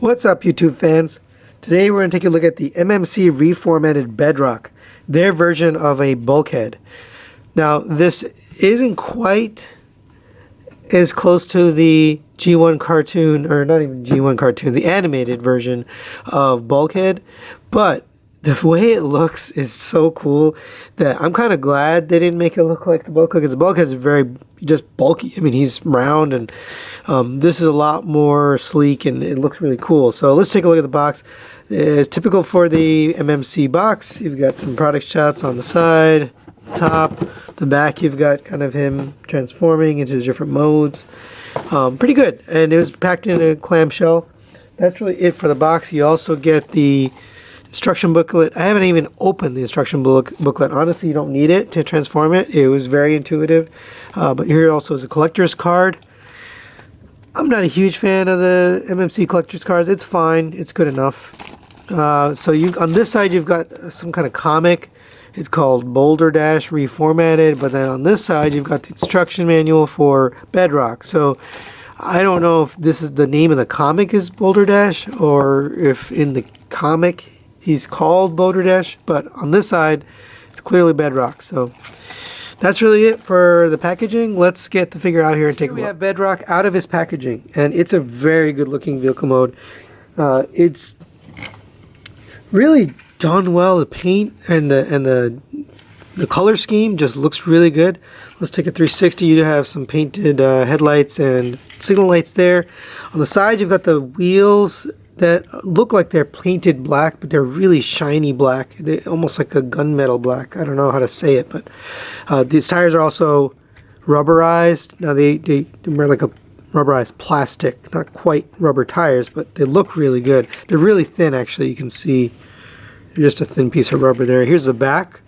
What's up, YouTube fans? Today we're going to take a look at the MMC reformatted Bedrock, their version of a Bulkhead. Now, this isn't quite as close to the G1 cartoon, or not even G1 cartoon, the animated version of Bulkhead, but the way it looks is so cool that I'm kind of glad they didn't make it look like the Bulkhead, because the Bulkhead is very just bulky. I mean, he's round, and this is a lot more sleek, and it looks really cool. So let's take a look at the box. It's typical for the MMC box. You've got some product shots on the side, top, the back. You've got kind of him transforming into different modes. Pretty good, and it was packed in a clamshell. That's really it for the box. You also get the instruction booklet. I haven't even opened the instruction booklet. Honestly, you don't need it to transform it. It was very intuitive. But here also is a collector's card. I'm not a huge fan of the MMC collector's cards. It's fine. It's good enough. So you on this side you've got some kind of comic. It's called Boulder Dash Reformatted. But then on this side you've got the instruction manual for Bedrock. So I don't know if this is the name of the comic is Boulder Dash, or if in the comic he's called Boulder Dash, but on this side, it's clearly Bedrock. So that's really it for the packaging. Let's get the figure out here and take a look. We have Bedrock out of his packaging, and it's a very good looking vehicle mode. It's really done well. The paint and the color scheme just looks really good. Let's take a 360. You have some painted headlights and signal lights there. On the side, you've got the wheels that look like they're painted black, but they're really shiny black. They're almost like a gunmetal black. I don't know how to say it, but these tires are also rubberized. Now they're like a rubberized plastic, not quite rubber tires, but they look really good. They're really thin, actually. You can see just a thin piece of rubber there. Here's the back.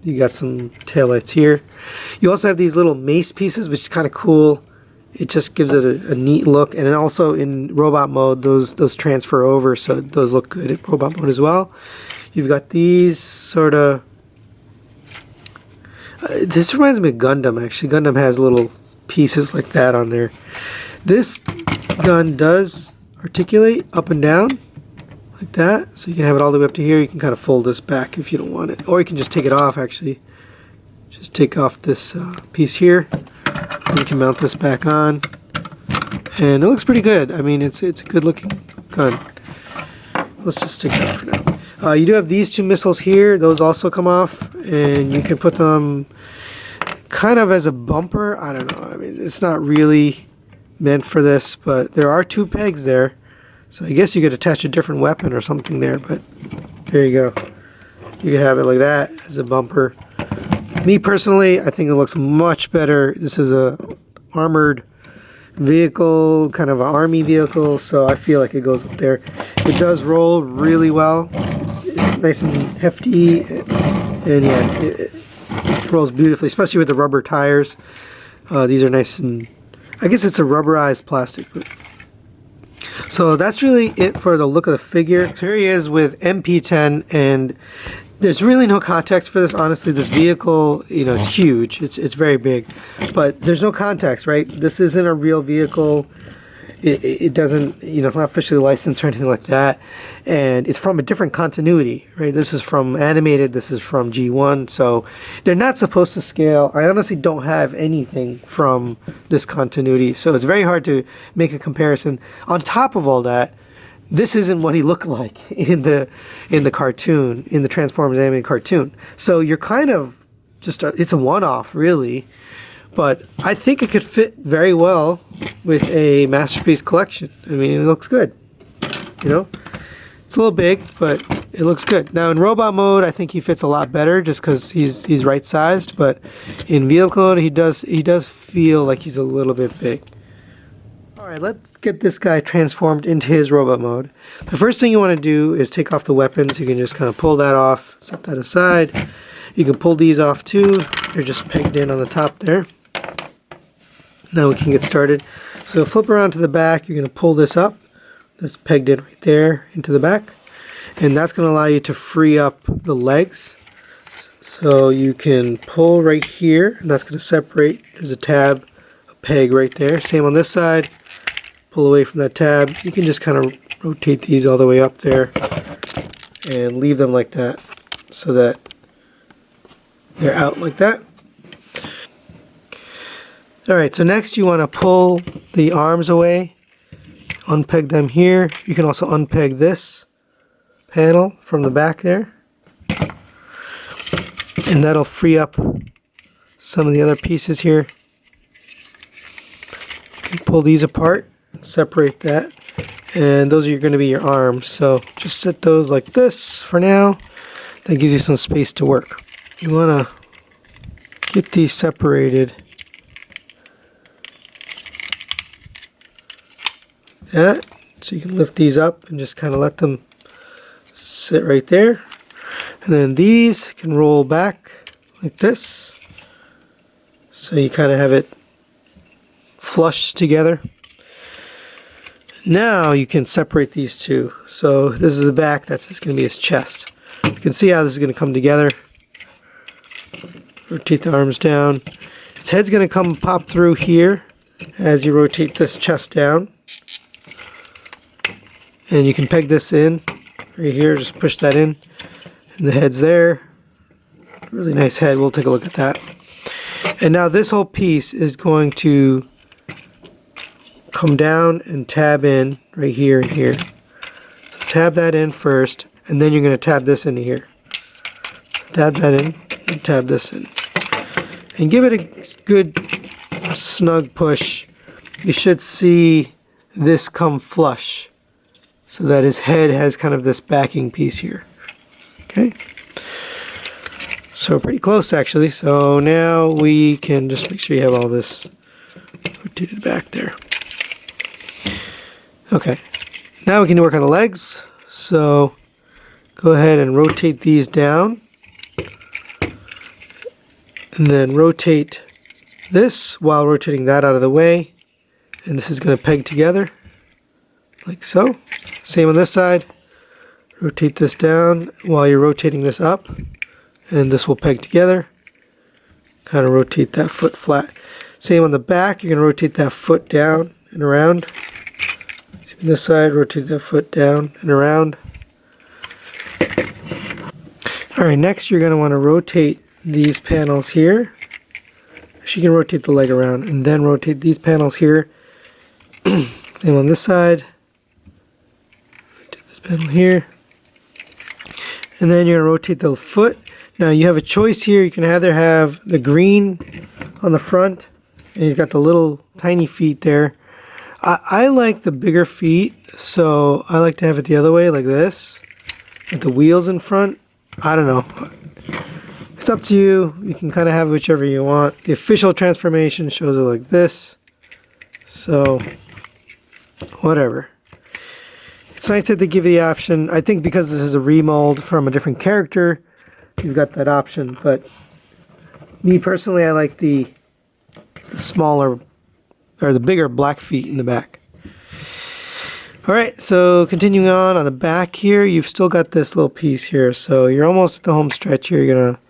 You got some taillights here. You also have these little mace pieces, which is kind of cool. It just gives it a neat look, and then also in robot mode, those transfer over, so those look good in robot mode as well. You've got these sort of. This reminds me of Gundam. Actually, Gundam has little pieces like that on there. This gun does articulate up and down like that, so you can have it all the way up to here. You can kind of fold this back if you don't want it, or you can just take it off. Actually, just take off this piece here. You can mount this back on, and it looks pretty good. I mean, it's a good looking gun. Let's just stick that for now. You do have these two missiles here. Those also come off, and you can put them kind of as a bumper. I don't know. I mean, it's not really meant for this, but there are two pegs there, so I guess you could attach a different weapon or something there. But there you go. You could have it like that as a bumper. Me personally, I think it looks much better. This is a armored vehicle, kind of an army vehicle, so I feel like it goes up there. It does roll really well. It's nice and hefty, and yeah, it rolls beautifully, especially with the rubber tires. These are nice, and I guess it's a rubberized plastic. But so that's really it for the look of the figure. So here he is with MP10, and there's really no context for this, honestly. This vehicle, you know, is huge. It's very big, but there's no context, right? This isn't a real vehicle. It doesn't, you know, it's not officially licensed or anything like that, and it's from a different continuity, right? This is from animated. This is from G1, so they're not supposed to scale. I honestly don't have anything from this continuity, so it's very hard to make a comparison. On top of all that, this isn't what he looked like in the cartoon, in the Transformers animated cartoon. So you're kind of just it's a one-off, really. But I think it could fit very well with a Masterpiece collection. I mean, it looks good. You know, it's a little big, but it looks good. Now in robot mode, I think he fits a lot better, just because he's right-sized. But in vehicle mode, he does feel like he's a little bit big. Alright, let's get this guy transformed into his robot mode. The first thing you want to do is take off the weapons. You can just kind of pull that off, set that aside. You can pull these off too. They're just pegged in on the top there. Now we can get started. So flip around to the back. You're going to pull this up. That's pegged in right there into the back. And that's going to allow you to free up the legs. So you can pull right here, and that's going to separate. There's a tab, a peg right there. Same on this side. pull away from that tab, you can just kind of rotate these all the way up there and leave them like that so that they're out like that. Alright, so next you want to pull the arms away, unpeg them here. You can also unpeg this panel from the back there, and that'll free up some of the other pieces here. You can pull these apart, separate that, and those are going to be your arms. So just set those like this for now. That gives you some space to work. You want to get these separated like that, so you can lift these up and just kind of let them sit right there. And then these can roll back like this, so you kind of have it flush together. Now you can separate these two. So this is the back, that's just going to be his chest. You can see how this is going to come together. Rotate the arms down. His head's going to come pop through here as you rotate this chest down. And you can peg this in right here, just push that in. And the head's there. Really nice head, we'll take a look at that. And now this whole piece is going to come down and tab in right here and here. So tab that in first, and then you're going to tab this into here. Tab that in and tab this in. And give it a good snug push. You should see this come flush, so that his head has kind of this backing piece here. Okay, so pretty close actually. So now we can just make sure you have all this rotated back there. Okay, now we can work on the legs. So go ahead and rotate these down, and then rotate this while rotating that out of the way, and this is going to peg together like so. Same on this side. Rotate this down while you're rotating this up, and this will peg together. Kind of rotate that foot flat. Same on the back, you're going to rotate that foot down and around. Same on this side, rotate that foot down and around. Alright, next you're going to want to rotate these panels here. So you can rotate the leg around and then rotate these panels here. Same on this side. Rotate this panel here. And then you're going to rotate the foot. Now you have a choice here. You can either have the green on the front, and he's got the little tiny feet there. I like the bigger feet, so I like to have it the other way, like this, with the wheels in front. I don't know. It's up to you. You can kind of have whichever you want. The official transformation shows it like this. So, whatever. It's nice that they give you the option. I think because this is a remold from a different character, you've got that option. But me personally, I like the smaller, or the bigger black feet in the back. Alright, so continuing on the back here, you've still got this little piece here. So you're almost at the home stretch here. You're going to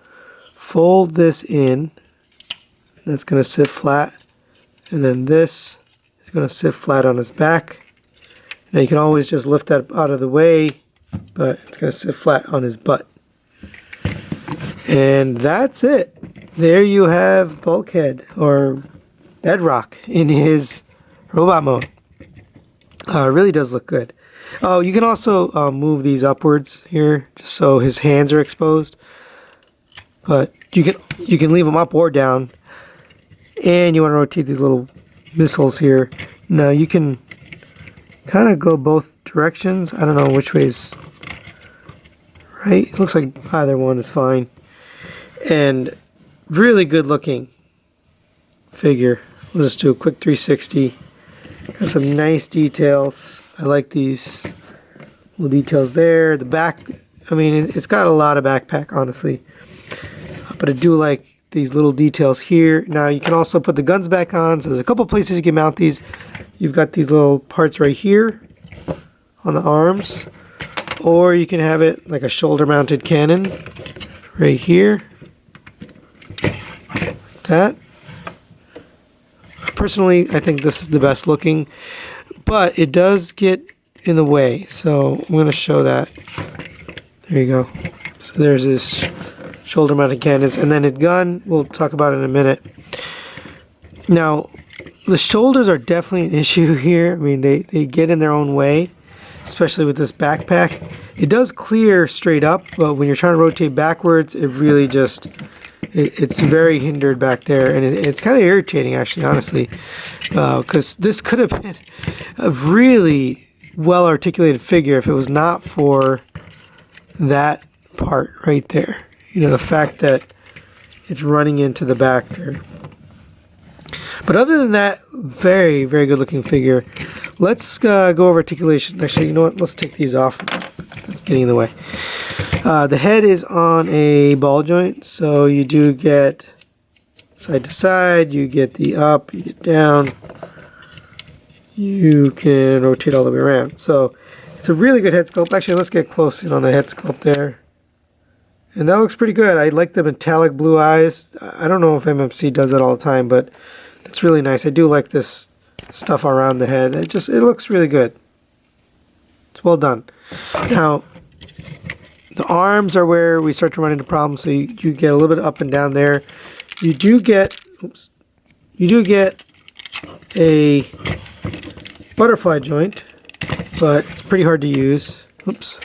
fold this in. That's going to sit flat. And then this is going to sit flat on his back. Now you can always just lift that out of the way, but it's going to sit flat on his butt. And that's it. There you have Bulkhead, or Bedrock, in his robot mode. It really does look good. Oh, you can also move these upwards here, just so his hands are exposed. But you can leave them up or down. And you want to rotate these little missiles here. Now you can kind of go both directions. I don't know which way's right. It looks like either one is fine. And really good looking figure. We'll just do a quick 360. Got some nice details. I like these little details there. The back, I mean, it's got a lot of backpack, honestly. But I do like these little details here. Now you can also put the guns back on. So there's a couple places you can mount these. You've got these little parts right here on the arms. Or you can have it like a shoulder mounted cannon right here. Like that. Personally, I think this is the best looking. but it does get in the way. So I'm going to show that. There you go. So there's his shoulder mounted cannons, and then his gun, we'll talk about it in a minute. Now, the shoulders are definitely an issue here. I mean, they get in their own way, especially with this backpack. It does clear straight up, but when you're trying to rotate backwards, it really just, it's very hindered back there, and it's kind of irritating, actually, honestly, because this could have been a really well articulated figure if it was not for that part right there. You know, the fact that it's running into the back there. But other than that, very, very good looking figure. Let's go over articulation. Actually, you know what? Let's take these off. That's getting in the way. The head is on a ball joint, so you do get side to side, you get the up, you get down. You can rotate all the way around. So it's a really good head sculpt. Actually, let's get close in on the head sculpt there. And that looks pretty good. I like the metallic blue eyes. I don't know if MMC does that all the time, but it's really nice. I do like this stuff around the head. It looks really good. It's well done. Now, the arms are where we start to run into problems. So you get a little bit up and down there. You do get a butterfly joint, but it's pretty hard to use. Oops.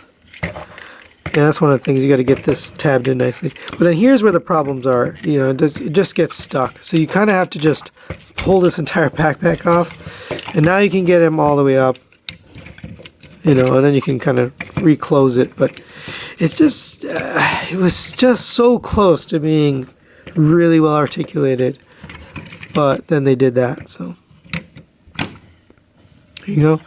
Yeah, that's one of the things. You got to get this tabbed in nicely. But then here's where the problems are. You know, it just gets stuck. So you kind of have to just pull this entire backpack off, and now you can get him all the way up. You know, and then you can kind of reclose it. But it's just, it was just so close to being really well articulated. But then they did that. So there you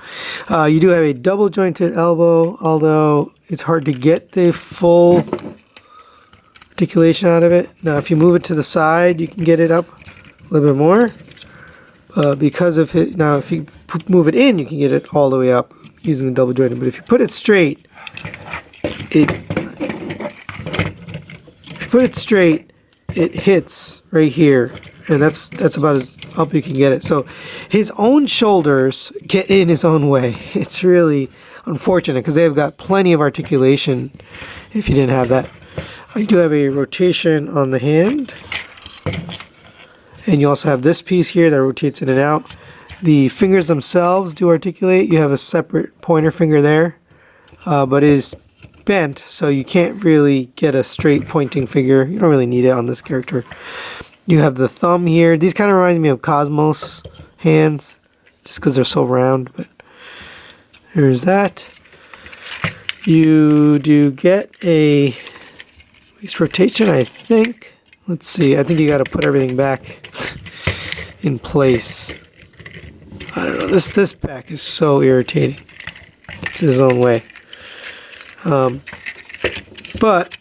go. You do have a double jointed elbow, although it's hard to get the full articulation out of it. Now, if you move it to the side, you can get it up a little bit more. Because of it, now if you move it in, you can get it all the way up using the double jointed. But if you put it straight, it hits right here. And that's about as up you can get it. So his own shoulders get in his own way. It's really unfortunate because they've got plenty of articulation if you didn't have that. You do have a rotation on the hand. And you also have this piece here that rotates in and out. The fingers themselves do articulate. You have a separate pointer finger there. But it is bent, so you can't really get a straight pointing finger. You don't really need it on this character. You have the thumb here. These kind of remind me of Cosmos hands, just because they're so round. But here's that. You do get a waist rotation, I think. Let's see. I think you got to put everything back in place. I don't know. This back is so irritating. It's his own way. But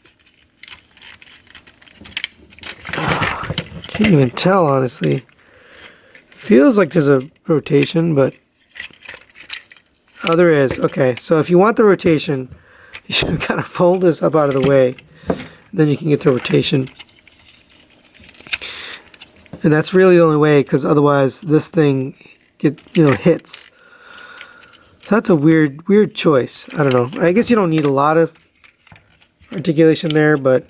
can't even tell, honestly. Feels like there's a rotation, but oh, there is. Okay, so if you want the rotation, you gotta fold this up out of the way. Then you can get the rotation. And that's really the only way, because otherwise this thing hits. So that's a weird choice. I don't know. I guess you don't need a lot of articulation there, but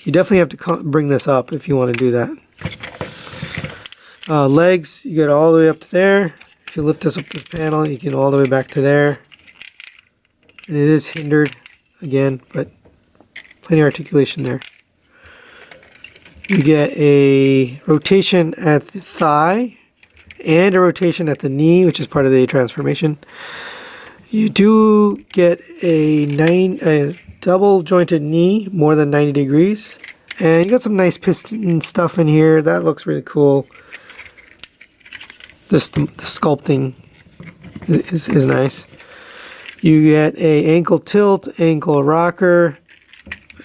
you definitely have to bring this up if you want to do that. Legs, you get all the way up to there. If you lift this up this panel, you get all the way back to there. And it is hindered again, but plenty of articulation there. You get a rotation at the thigh and a rotation at the knee, which is part of the transformation. You do get a double jointed knee, more than 90 degrees. And you got some nice piston stuff in here. That looks really cool. The sculpting is nice. You get a ankle tilt, ankle rocker.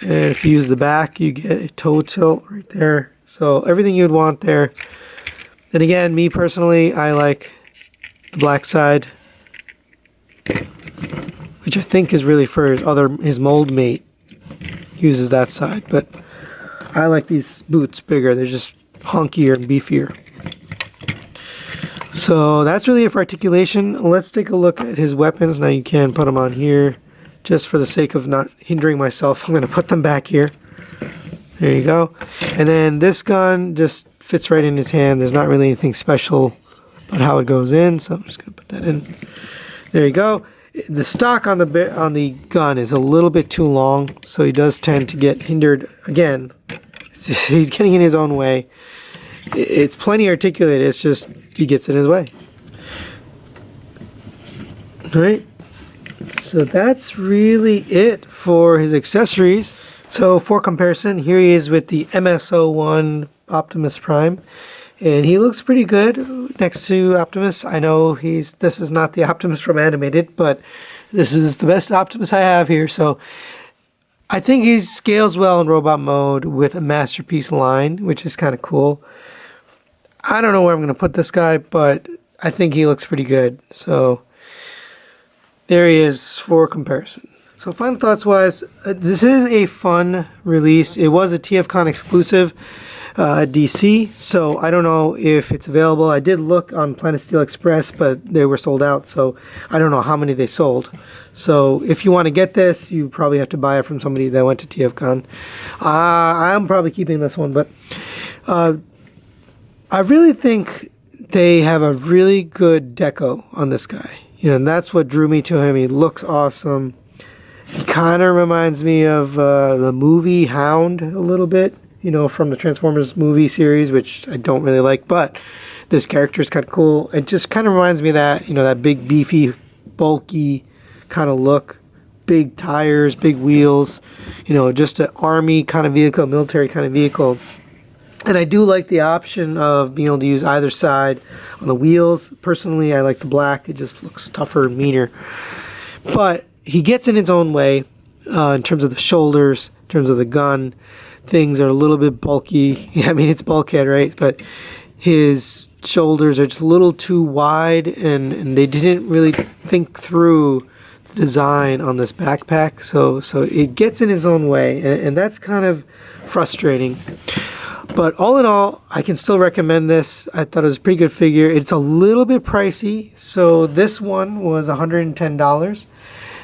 And if you use the back, you get a toe tilt right there. So everything you'd want there. And again, me personally, I like the black side, which I think is really for his mold mate uses that side. But I like these boots bigger. They're just hunkier and beefier. So that's really it for articulation. Let's take a look at his weapons. Now you can put them on here. Just for the sake of not hindering myself, I'm going to put them back here. There you go. And then this gun just fits right in his hand. There's not really anything special about how it goes in, so I'm just going to put that in. There you go. The stock on the gun is a little bit too long, so he does tend to get hindered again. He's getting in his own way. It's plenty articulated, it's just he gets in his way. Alright, so that's really it for his accessories. So for comparison, here he is with the MSO1 Optimus Prime, and he looks pretty good next to Optimus. I know this is not the Optimus from Animated, but this is the best Optimus I have here, so I think he scales well in robot mode with a Masterpiece line, which is kind of cool. I don't know where I'm going to put this guy, but I think he looks pretty good. So there he is for comparison. So final thoughts wise, this is a fun release. It was a TFCon exclusive at DC, so I don't know if it's available. I did look on Planet Steel Express, but they were sold out, so I don't know how many they sold. So if you want to get this, you probably have to buy it from somebody that went to TFCon. I'm probably keeping this one, but I really think they have a really good deco on this guy. You know, and that's what drew me to him. He looks awesome. He kind of reminds me of the movie Hound a little bit, you know, from the Transformers movie series, which I don't really like, but this character is kind of cool. It just kind of reminds me of that, you know, that big, beefy, bulky kind of look. Big tires, big wheels, you know, just an army kind of vehicle, military kind of vehicle. And I do like the option of being able to use either side on the wheels. Personally, I like the black. It just looks tougher and meaner. But he gets in his own way in terms of the shoulders, in terms of the gun. Things are a little bit bulky. Yeah, I mean, it's Bulkhead, right? But his shoulders are just a little too wide, and they didn't really think through the design on this backpack. So it gets in his own way, and that's kind of frustrating. But all in all, I can still recommend this. I thought it was a pretty good figure. It's a little bit pricey. So this one was $110.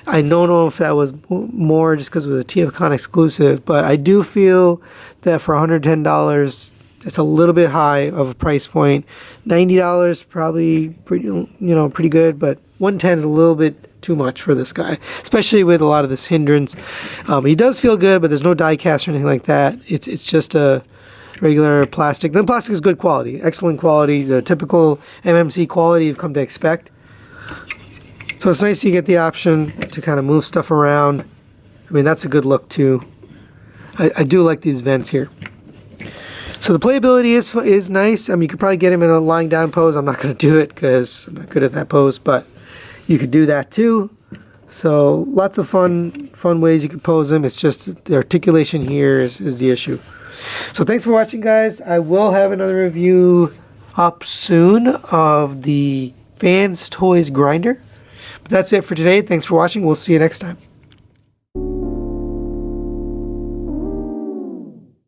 I don't know if that was more just because it was a TFCon exclusive, but I do feel that for $110, it's a little bit high of a price point. $90 probably pretty good, but $110 is a little bit too much for this guy, especially with a lot of this hindrance. He does feel good, but there's no die cast or anything like that. It's just a regular plastic. The plastic is good quality, excellent quality, the typical MMC quality you've come to expect. So it's nice you get the option to kind of move stuff around. I mean, that's a good look too. I do like these vents here. So the playability is nice. I mean, you could probably get him in a lying down pose. I'm not going to do it because I'm not good at that pose, but you could do that too. So lots of fun ways you can pose him. It's just the articulation here is the issue. So thanks for watching, guys. I will have another review up soon of the Fans Toys Grinder. But that's it for today. Thanks for watching. We'll see you next time.